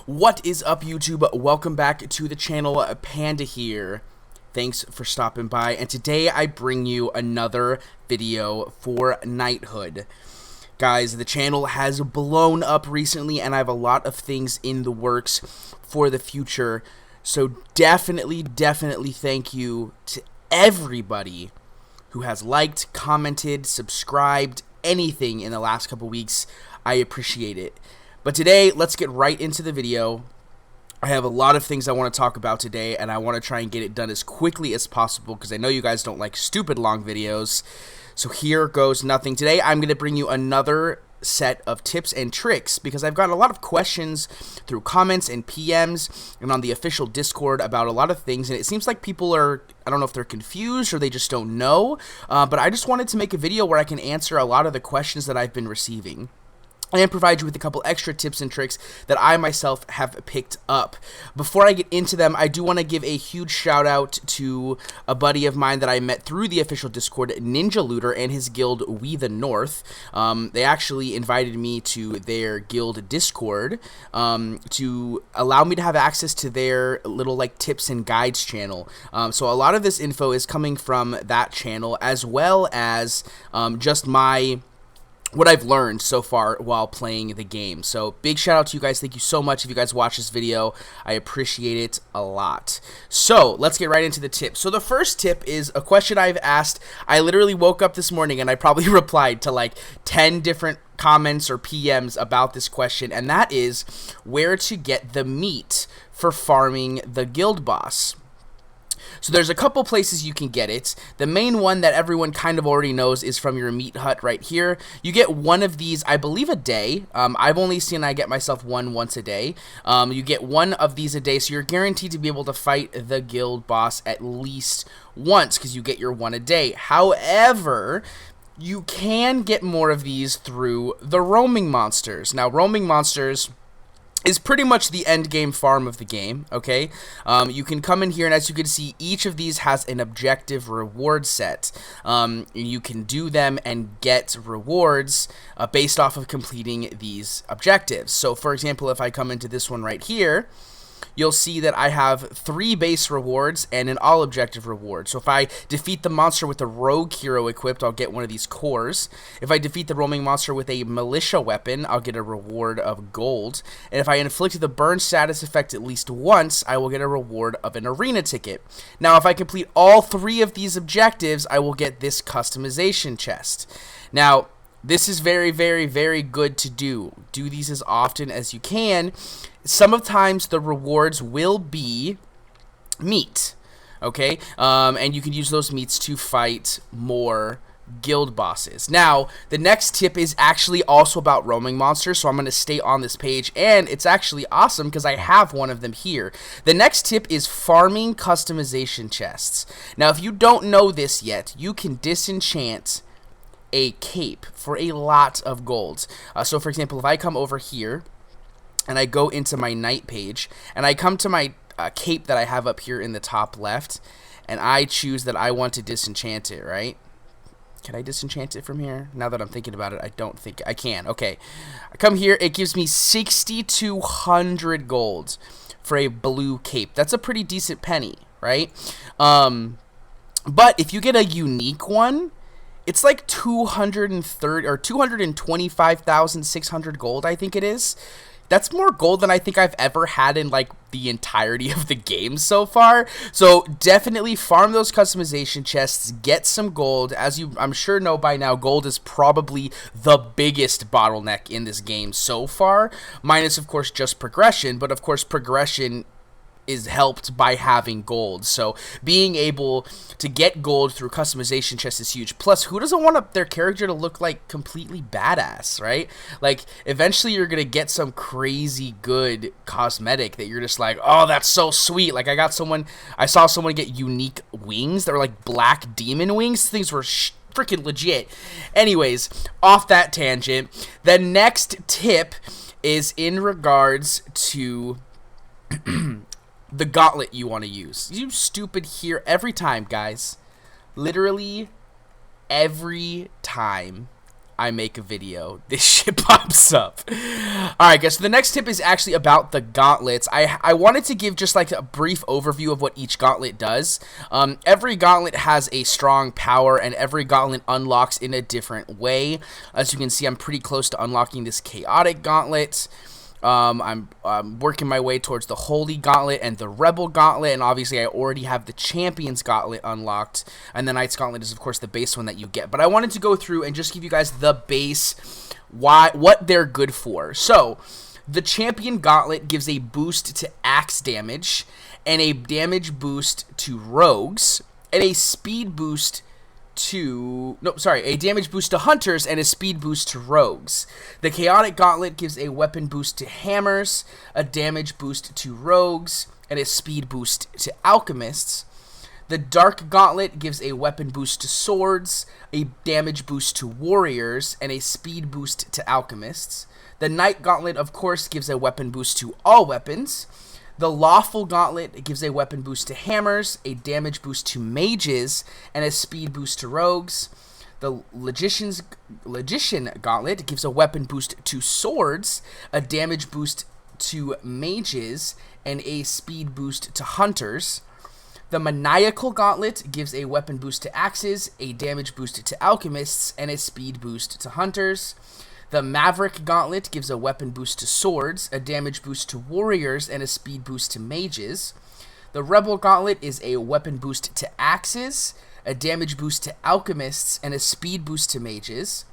What is up, YouTube? Welcome back to the channel. Panda here. Thanks for stopping by, and today I bring you another video for Knighthood. Guys, the channel has blown up recently, and I have a lot of things in the works for the future, so definitely thank you to everybody who has liked, commented, subscribed, anything in the last couple weeks. I appreciate it. But today, let's get right into the video. I have a lot of things I want to talk about today, and I want to try and get it done as quickly as possible because I know you guys don't like stupid long videos. So here goes nothing. Today, I'm going to bring you another set of tips and tricks because I've gotten a lot of questions through comments and PMs and on the official Discord about a lot of things, and it seems like people are, I don't know if they're confused or they just don't know, but I just wanted to make a video where I can answer a lot of the questions that I've been receiving and provide you with a couple extra tips and tricks that I myself have picked up. Before I get into them, I do want to give a huge shout out to a buddy of mine that I met through the official Discord, Ninja Looter, and his guild, We the North. They actually invited me to their guild Discord to allow me to have access to their little like tips and guides channel. So a lot of this info is coming from that channel, as well as just what I've learned so far while playing the game. So big shout out to you guys. Thank you so much if you guys watch this video. I appreciate it a lot. So let's get right into the tips. So the first tip is a question I've asked. I literally woke up this morning and I probably replied to like 10 different comments or PMs about this question, and that is where to get the meat for farming the guild boss. So there's a couple places you can get it. The main one that everyone kind of already knows is from your meat hut right here. You get one of these, I believe, a day. I've only seen I get myself one once a day. You get one of these a day, so you're guaranteed to be able to fight the guild boss at least once because you get your one a day. However, you can get more of these through the roaming monsters. Now, roaming monsters is pretty much the end game farm of the game, okay? You can come in here, and as you can see, each of these has an objective reward set. You can do them and get rewards based off of completing these objectives. So, for example, if I come into this one right here, you'll see that I have 3 base rewards and an all objective reward. So if I defeat the monster with a rogue hero equipped, I'll get one of these cores. If I defeat the roaming monster with a militia weapon, I'll get a reward of gold. And if I inflict the burn status effect at least once, I will get a reward of an arena ticket. Now, if I complete all 3 of these objectives, I will get this customization chest. Now, this is very good to do. Do these as often as you can. Sometimes the rewards will be meat, okay? And you can use those meats to fight more guild bosses. Now, the next tip is actually also about roaming monsters, so I'm going to stay on this page, and it's actually awesome because I have one of them here. The next tip is farming customization chests. Now, if you don't know this yet, you can disenchant a cape for a lot of gold. So, for example, if I come over here, and I go into my knight page, and I come to my cape that I have up here in the top left, and I choose that I want to disenchant it, right? Can I disenchant it from here? Now that I'm thinking about it, I don't think I can. Okay. I come here, it gives me 6,200 gold for a blue cape. That's a pretty decent penny, right? But if you get a unique one, it's like 230 or 225,600 gold, I think it is. That's more gold than I think I've ever had in like the entirety of the game so far. So definitely farm those customization chests, get some gold. As you I'm sure know by now, gold is probably the biggest bottleneck in this game so far, minus of course just progression, but of course progression is helped by having gold. So being able to get gold through customization chests is huge. Plus, who doesn't want their character to look like completely badass, right? Like, eventually you're gonna get some crazy good cosmetic that you're just like, oh, that's so sweet. Like, I saw someone get unique wings that were like black demon wings. Things were freaking legit. Anyways, off that tangent, the next tip is in regards to the gauntlet you want to use. You stupid here every time, guys. Literally every time I make a video, this shit pops up. Alright guys, so the next tip is actually about the gauntlets. I wanted to give just like a brief overview of what each gauntlet does. Every gauntlet has a strong power, and every gauntlet unlocks in a different way. As you can see, I'm pretty close to unlocking this chaotic gauntlet. I'm working my way towards the Holy Gauntlet and the Rebel Gauntlet, and obviously I already have the Champions Gauntlet unlocked, and the Knight's Gauntlet is of course the base one that you get. But I wanted to go through and just give you guys the base, what they're good for. So, the Champion Gauntlet gives a boost to axe damage, and a damage boost to rogues, and a speed boost a damage boost to hunters and a speed boost to rogues. The Chaotic Gauntlet gives a weapon boost to hammers, a damage boost to rogues, and a speed boost to alchemists. The Dark Gauntlet gives a weapon boost to swords, a damage boost to warriors, and a speed boost to alchemists. The Night Gauntlet, of course, gives a weapon boost to all weapons. The Lawful Gauntlet gives a weapon boost to hammers, a damage boost to mages, and a speed boost to rogues. The Logician Gauntlet gives a weapon boost to swords, a damage boost to mages, and a speed boost to hunters. The Maniacal Gauntlet gives a weapon boost to axes, a damage boost to alchemists, and a speed boost to hunters. The Maverick Gauntlet gives a weapon boost to swords, a damage boost to warriors, and a speed boost to mages. The Rebel Gauntlet is a weapon boost to axes, a damage boost to alchemists, and a speed boost to mages.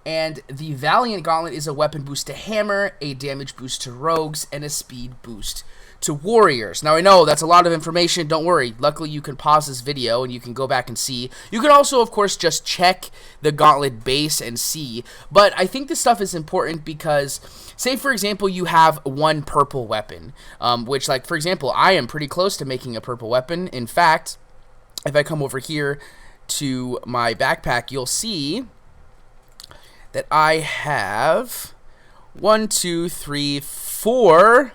And the Valiant Gauntlet is a weapon boost to hammer, a damage boost to rogues, and a speed boost to warriors. Now I know that's a lot of information, don't worry. Luckily you can pause this video and you can go back and see. You can also of course just check the gauntlet base and see. But I think this stuff is important because say for example you have one purple weapon, which like for example I am pretty close to making a purple weapon. In fact, if I come over here to my backpack, you'll see that I have 1, 2, 3, 4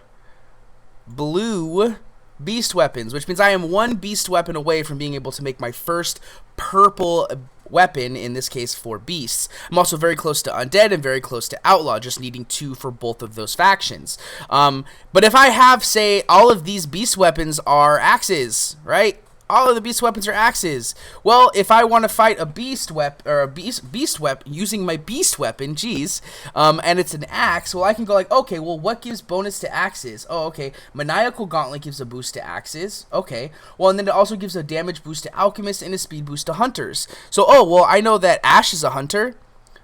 blue beast weapons, which means I am one beast weapon away from being able to make my first purple weapon, in this case for beasts. I'm also very close to undead and very close to outlaw, just needing 2 for both of those factions. But if I have, say, all of these beast weapons are axes, right? All of the beast weapons are axes. Well, if I want to fight a beast weapon or a beast weapon using my beast weapon, geez, and it's an axe, well, I can go like, okay, well, what gives bonus to axes? Oh, okay, Maniacal Gauntlet gives a boost to axes. Okay, well, and then it also gives a damage boost to alchemists and a speed boost to hunters. So, oh, well, I know that Ash is a hunter,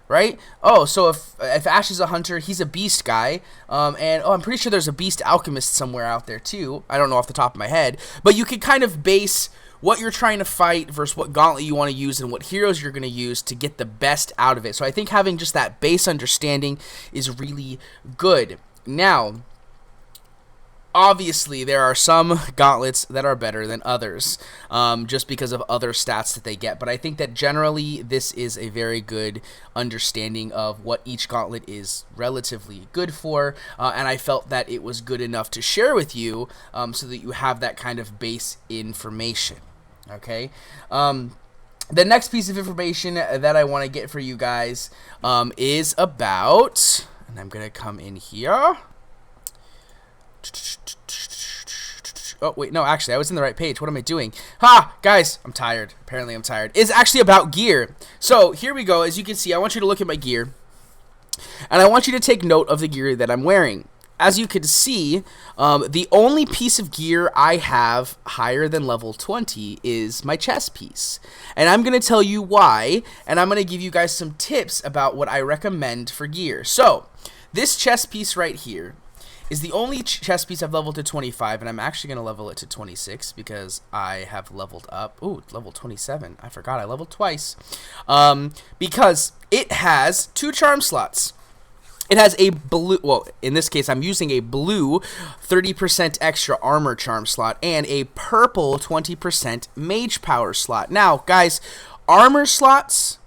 right? Oh, so if Ash is a hunter, he's a beast guy, and I'm pretty sure there's a beast alchemist somewhere out there too. I don't know off the top of my head, but you can kind of base what you're trying to fight versus what gauntlet you want to use and what heroes you're going to use to get the best out of it. So I think having just that base understanding is really good. Now, obviously, there are some gauntlets that are better than others, just because of other stats that they get. But I think that generally this is a very good understanding of what each gauntlet is relatively good for, and I felt that it was good enough to share with you so that you have that kind of base information. Okay? The next piece of information that I want to get for you guys is about, and I'm going to come in here. Oh, wait, no, actually, I was in the right page. What am I doing? Ha! Guys, I'm tired. Apparently, I'm tired. It's actually about gear. So, here we go. As you can see, I want you to look at my gear. And I want you to take note of the gear that I'm wearing. As you can see, the only piece of gear I have higher than level 20 is my chest piece. And I'm going to tell you why, and I'm going to give you guys some tips about what I recommend for gear. So, this chest piece right here is the only chest piece I've leveled to 25, and I'm actually going to level it to 26 because I have leveled up. Ooh, level 27. I forgot I leveled twice. Because it has 2 charm slots. It has a blue, well, in this case, I'm using a blue 30% extra armor charm slot and a purple 20% mage power slot. Now, guys, armor slots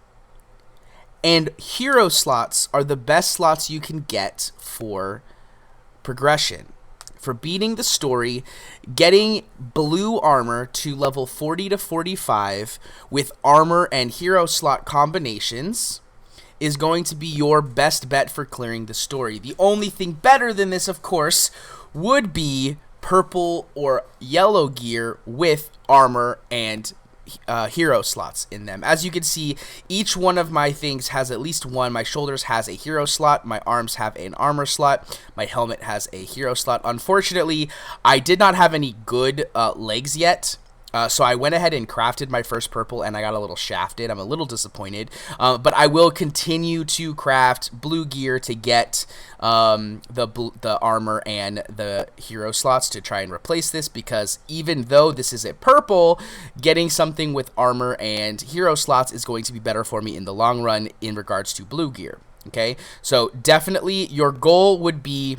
and hero slots are the best slots you can get for progression. For beating the story, getting blue armor to level 40 to 45 with armor and hero slot combinations is going to be your best bet for clearing the story. The only thing better than this, of course, would be purple or yellow gear with armor and hero slots in them. As you can see, each one of my things has at least one. My shoulders has a hero slot, my arms have an armor slot, my helmet has a hero slot. Unfortunately, I did not have any good legs yet. So I went ahead and crafted my first purple, and I got a little shafted. I'm a little disappointed, but I will continue to craft blue gear to get the armor and the hero slots to try and replace this, because even though this is a purple, getting something with armor and hero slots is going to be better for me in the long run in regards to blue gear. Okay, so definitely your goal would be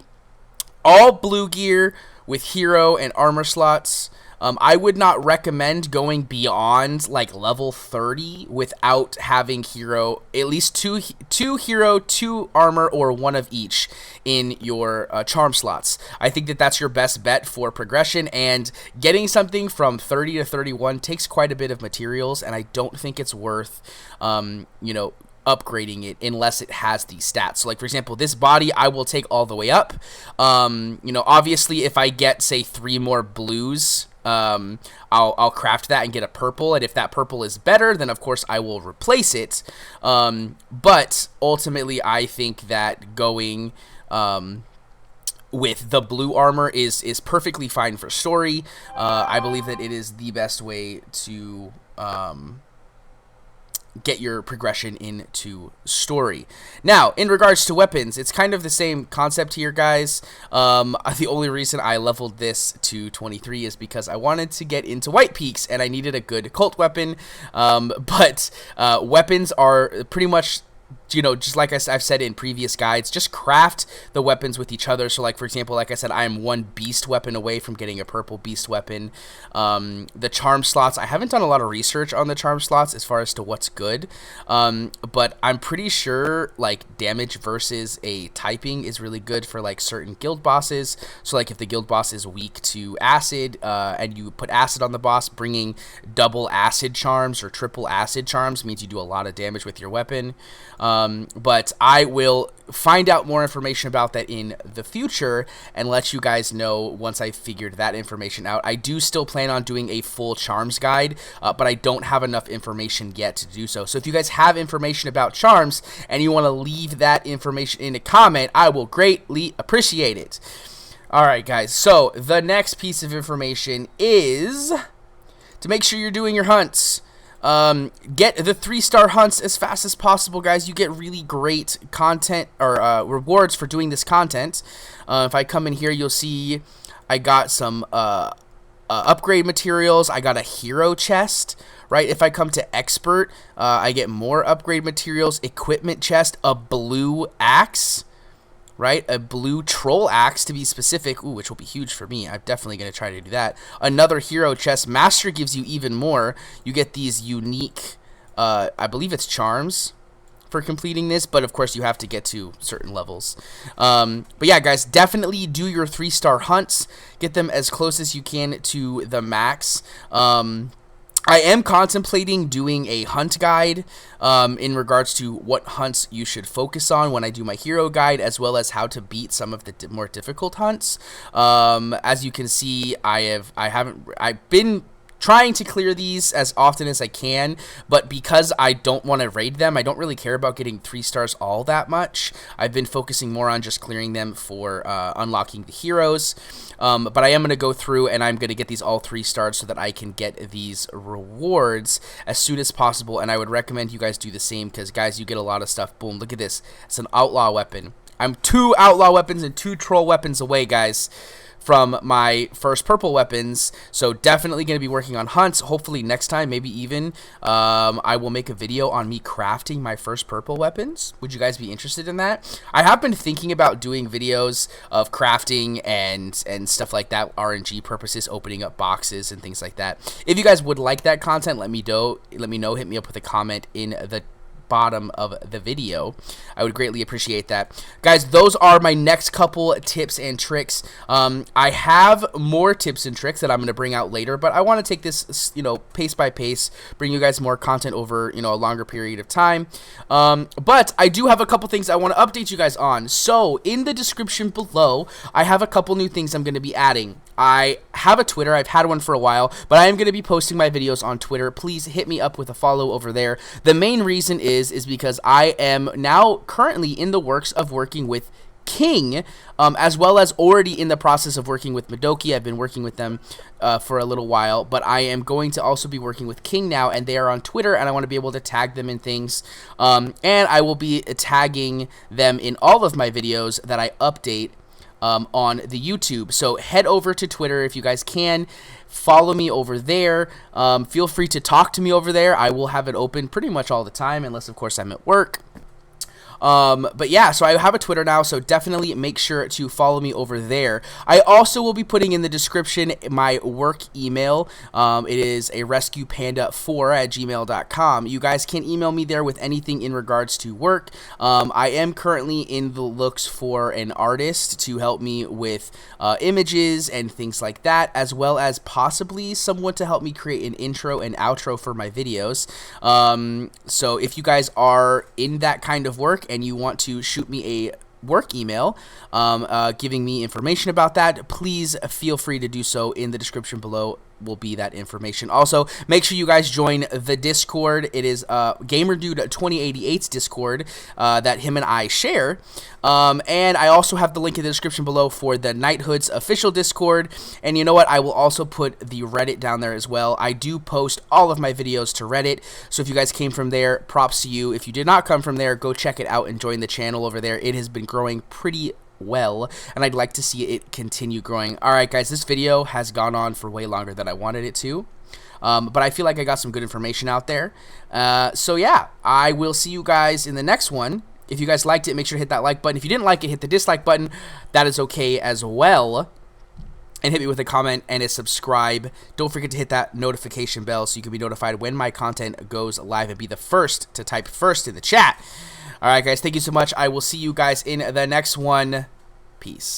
all blue gear with hero and armor slots. I would not recommend going beyond like level 30 without having hero, at least two hero, 2 armor, or 1 of each in your charm slots. I think that that's your best bet for progression, and getting something from 30 to 31 takes quite a bit of materials, and I don't think it's worth, you know, upgrading it unless it has these stats. So like, for example, this body I will take all the way up. You know, obviously if I get, say, 3 more blues, I'll craft that and get a purple, and if that purple is better, then of course I will replace it. But ultimately I think that going with the blue armor is perfectly fine for story. I believe that it is the best way to get your progression into story. Now, in regards to weapons, it's kind of the same concept here, guys. The only reason I leveled this to 23 is because I wanted to get into White Peaks, and I needed a good cult weapon. But weapons are pretty much, you know, just like I've said in previous guides, just craft the weapons with each other. So like, for example, like I said, I am 1 beast weapon away from getting a purple beast weapon. The charm slots, I haven't done a lot of research on the charm slots as far as to what's good, but I'm pretty sure like damage versus a typing is really good for like certain guild bosses. So like if the guild boss is weak to acid, and you put acid on the boss, bringing double acid charms or triple acid charms means you do a lot of damage with your weapon. But I will find out more information about that in the future and let you guys know once I figured that information out. I do still plan on doing a full charms guide, but I don't have enough information yet to do so. So if you guys have information about charms and you want to leave that information in a comment, I will greatly appreciate it. Alright guys, so the next piece of information is to make sure you're doing your hunts. Get the 3-star hunts as fast as possible, guys. You get really great content or rewards for doing this content. If I come in here, you'll see I got some upgrade materials. I got a hero chest, right? If I come to expert, I get more upgrade materials, equipment chest, a blue axe, right? A blue troll axe to be specific, ooh, which will be huge for me. I'm definitely going to try to do that. Another hero chest. Master gives you even more. You get these unique, I believe it's charms for completing this, but of course you have to get to certain levels. But yeah, guys, definitely do your 3-star hunts. Get them as close as you can to the max. I am contemplating doing a hunt guide in regards to what hunts you should focus on when I do my hero guide, as well as how to beat some of the more difficult hunts. As you can see, I've been trying to clear these as often as I can, but because I don't want to raid them, I don't really care about getting 3 stars all that much. I've been focusing more on just clearing them for unlocking the heroes, but I am going to go through and I'm going to get these all 3 stars so that I can get these rewards as soon as possible, and I would recommend you guys do the same, because guys, you get a lot of stuff. Boom, look at this. It's an outlaw weapon. I'm 2 outlaw weapons and 2 troll weapons away, guys, from my first purple weapons. So definitely going to be working on hunts. Hopefully next time, maybe even I will make a video on me crafting my first purple weapons. Would you guys be interested in that? I have been thinking about doing videos of crafting and stuff like that, RNG purposes, opening up boxes and things like that. If you guys would like that content, let me know. Hit me up with a comment in the bottom of the video. I would greatly appreciate that. Guys, those are my next couple tips and tricks. I have more tips and tricks that I'm going to bring out later, but I want to take this, pace by pace, bring you guys more content over, a longer period of time. But I do have a couple things I want to update you guys on. So in the description below, I have a couple new things I'm going to be adding. I have a Twitter. I've had one for a while, but I am going to be posting my videos on Twitter. Please hit me up with a follow over there. The main reason is because I am now currently in the works of working with King, as well as already in the process of working with Madoki. I've been working with them for a little while, but I am going to also be working with King now, and they are on Twitter, and I want to be able to tag them in things, and I will be tagging them in all of my videos that I update on the YouTube. So head over to Twitter if you guys can. Follow me over there. Feel free to talk to me over there. I will have it open pretty much all the time, unless of course I'm at work. But yeah, so I have a Twitter now, so definitely make sure to follow me over there. I also will be putting in the description my work email. It is a rescuepanda4@gmail.com. You guys can email me there with anything in regards to work. I am currently in the looks for an artist to help me with images and things like that, as well as possibly someone to help me create an intro and outro for my videos. So if you guys are in that kind of work and you want to shoot me a work email giving me information about that, please feel free to do so. In the description below will be that information. Also, make sure you guys join the Discord. It is GamerDude2088's Discord that him and I share. And I also have the link in the description below for the Knighthood's official Discord. And you know what? I will also put the Reddit down there as well. I do post all of my videos to Reddit, so if you guys came from there, props to you. If you did not come from there, go check it out and join the channel over there. It has been growing pretty well, and I'd like to see it continue growing. Alright guys, this video has gone on for way longer than I wanted it to, but I feel like I got some good information out there. So yeah, I will see you guys in the next one. If you guys liked it, make sure to hit that like button. If you didn't like it, hit the dislike button. That is okay as well. And hit me with a comment and a subscribe. Don't forget to hit that notification bell so you can be notified when my content goes live and be the first to type first in the chat. Alright guys, thank you so much. I will see you guys in the next one. Peace.